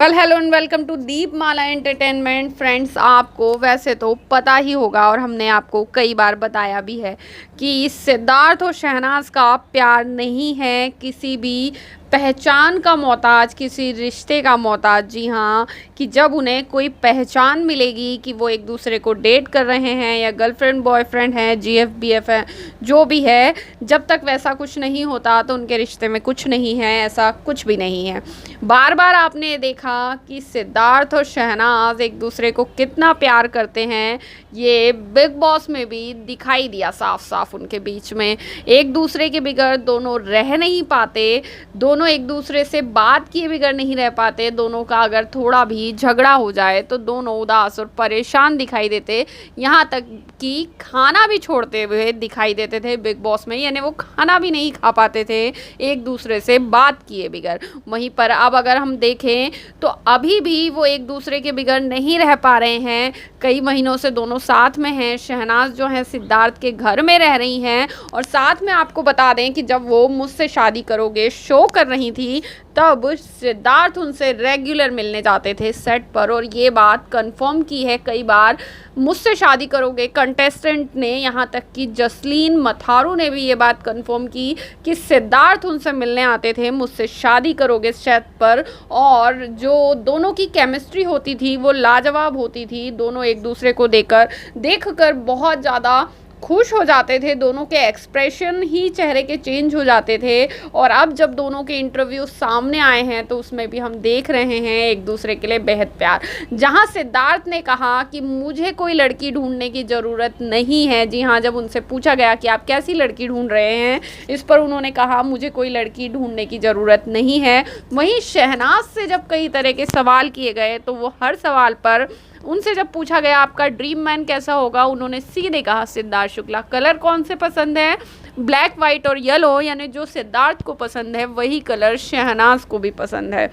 Hello and welcome to Deepmala entertainment. Friends, आपको वैसे तो पता ही होगा और हमने आपको कई बार बताया भी है कि सिद्धार्थ और शहनाज का प्यार नहीं है किसी भी पहचान का मोहताज, किसी रिश्ते का मोहताज। जी हाँ, कि जब उन्हें कोई पहचान मिलेगी कि वो एक दूसरे को डेट कर रहे हैं या गर्लफ्रेंड बॉयफ्रेंड है, जीएफ बीएफ है, जो भी है, जब तक वैसा कुछ नहीं होता तो उनके रिश्ते में कुछ नहीं है, ऐसा कुछ भी नहीं है। बार बार आपने देखा कि सिद्धार्थ और शहनाज एक दूसरे को कितना प्यार करते हैं। ये बिग बॉस में भी दिखाई दिया साफ साफ। उनके बीच में एक दूसरे के बिगड़ दोनों रह नहीं पाते, दोनों एक दूसरे से बात किए बिगड़ नहीं रह पाते। दोनों का अगर थोड़ा भी झगड़ा हो जाए तो दोनों उदास और परेशान दिखाई देते, यहाँ तक कि खाना भी छोड़ते हुए दिखाई देते थे बिग बॉस में। यानी वो खाना भी नहीं खा पाते थे एक दूसरे से बात किए बिगड़। वहीं पर अब अगर हम देखें तो अभी भी वो एक दूसरे के बिगड़ नहीं रह पा रहे हैं। कई महीनों से दोनों साथ में हैं। शहनाज जो है सिद्धार्थ के घर में रह रही हैं और साथ में आपको बता दें कि जब वो मुझसे शादी करोगे शो कर रही थी तब सिद्धार्थ उनसे रेगुलर मिलने जाते थे सेट पर, और ये बात कंफर्म की है कई बार मुझसे शादी करोगे कंटेस्टेंट ने। यहाँ तक कि जसलीन मथारू ने भी ये बात कंफर्म की कि सिद्धार्थ उनसे मिलने आते थे मुझसे शादी करोगे सेट पर, और जो दोनों की केमिस्ट्री होती थी वो लाजवाब होती थी। दोनों एक दूसरे को देखकर बहुत ज़्यादा खुश हो जाते थे। दोनों के एक्सप्रेशन ही चेहरे के चेंज हो जाते थे। और अब जब दोनों के इंटरव्यू सामने आए हैं तो उसमें भी हम देख रहे हैं एक दूसरे के लिए बेहद प्यार। जहां सिद्धार्थ ने कहा कि मुझे कोई लड़की ढूंढने की ज़रूरत नहीं है। जी हाँ, जब उनसे पूछा गया कि आप कैसी लड़की ढूंढ रहे हैं, इस पर उन्होंने कहा मुझे कोई लड़की ढूंढने की ज़रूरत नहीं है। वहीं शहनाज से जब कई तरह के सवाल किए गए तो वो हर सवाल पर उनसे जब पूछा गया आपका ड्रीम मैन कैसा होगा, उन्होंने सीधे कहा सिद्धार्थ शुक्ला। कलर कौन से पसंद है? ब्लैक, वाइट और येलो। यानी जो सिद्धार्थ को पसंद है वही कलर शहनाज को भी पसंद है।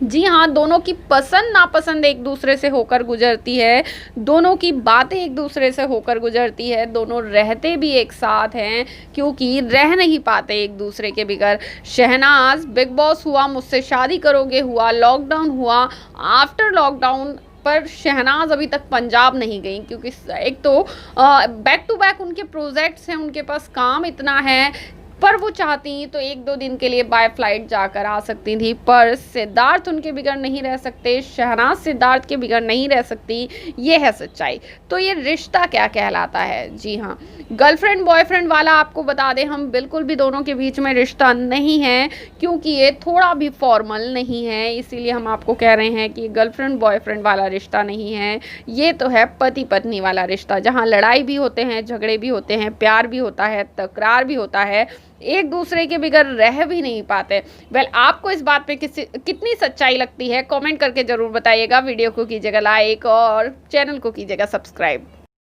जी हाँ, दोनों की पसंद नापसंद एक दूसरे से होकर गुजरती है, दोनों की बातें एक दूसरे से होकर गुजरती है। दोनों रहते भी एक साथ हैं क्योंकि रह नहीं पाते एक दूसरे के बिगड़। शहनाज बिग बॉस हुआ, मुझसे शादी करोगे हुआ, लॉकडाउन हुआ, आफ्टर लॉकडाउन पर शहनाज अभी तक पंजाब नहीं गई क्योंकि एक तो बैक टू बैक उनके प्रोजेक्ट्स हैं, उनके पास काम इतना है। पर वो चाहती तो एक दो दिन के लिए बाय फ्लाइट जाकर आ सकती थी, पर सिद्धार्थ उनके बिगड़ नहीं रह सकते, शहनाज सिद्धार्थ के बिगड़ नहीं रह सकती। ये है सच्चाई। तो ये रिश्ता क्या कहलाता है? जी हाँ, गर्लफ्रेंड बॉयफ्रेंड वाला आपको बता दें हम, बिल्कुल भी दोनों के बीच में रिश्ता नहीं है क्योंकि ये थोड़ा भी फॉर्मल नहीं है। इसीलिए हम आपको कह रहे हैं कि गर्लफ्रेंड बॉयफ्रेंड वाला रिश्ता नहीं है, ये तो है पति पत्नी वाला रिश्ता, जहाँ लड़ाई भी होते हैं, झगड़े भी होते हैं, प्यार भी होता है, तकरार भी होता है, एक दूसरे के बिगड़ रह भी नहीं पाते। वेल, आपको इस बात पे कितनी सच्चाई लगती है कमेंट करके ज़रूर बताइएगा। वीडियो को कीजिएगा लाइक और चैनल को कीजिएगा सब्सक्राइब।